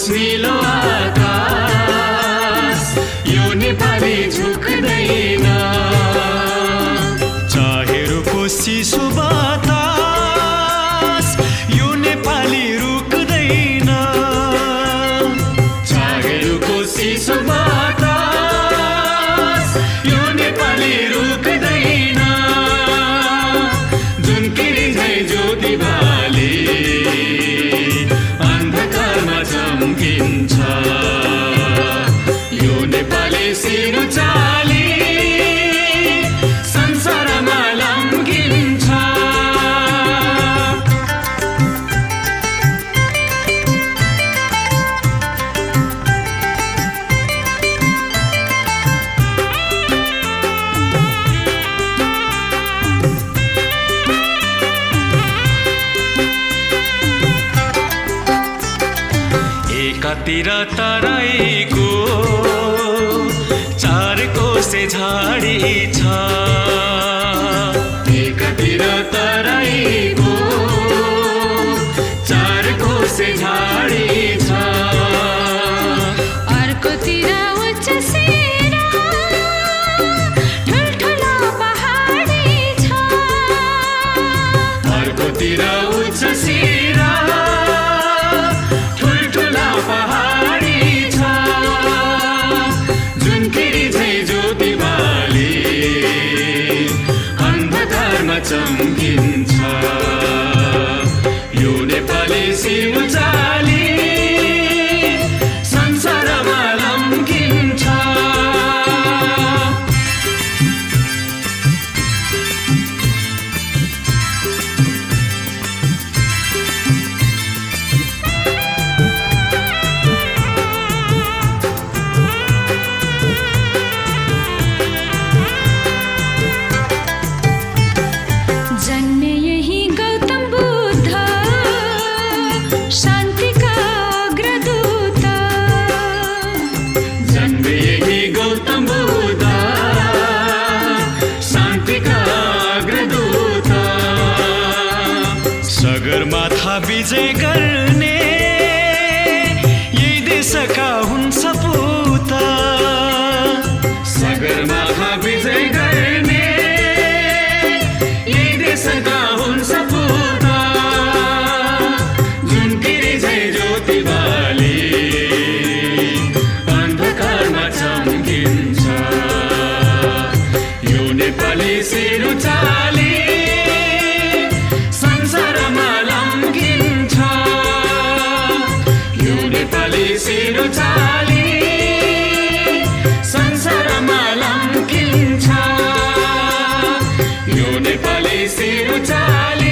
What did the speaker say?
रहोस् नीलो आकाश, यो नेपाली झुक्दैन। चाहे रोकोस् चिसो बतास, यो नेपाली रुक्दैन। चाहे रोकोस् चिसो बतास, यो नेपाली रुक्दैन। जुन किरी झै ज्योति बाली अन्धकारमा चम्किन्छ, यो नेपाली शिर चाली संसारमा लम्किन्छ। एकातिर तराईको चार कोसे झाडी छ, एकातिर तराईको चार कोसे झाडी छ, अर्कोतिर उच्च सिरा ठुल्ठुलो पहाडी छ, अर्कोतिर उच्च सिरा ठुल्ठुला पहाडी छ। जुन किरी झै ज्योति बाली अन्धकारमा चम्किन्छ, यो नेपाली शिर चाली संसारमा लम्किन्छ। जन्मे यही गौतम बुद्ध शान्तिका अग्रदूत, जन्मे यही गौतम बुद्ध शान्तिका अग्रदूत। सगरमाथा विजय गर्ने यही देशका हुन् सपूत। सगरमाथा विजय गर्ने यही देशका हुन् सपूत। जुन किरी झै ज्योति बाली अन्धकारमा चम्किन्छ, यो नेपाली शिर चाली संसारमा लम्किन्छ, यो नेपाली शिर चाली संसारमा लम्किन्छ, यो नेपाली शिर चाली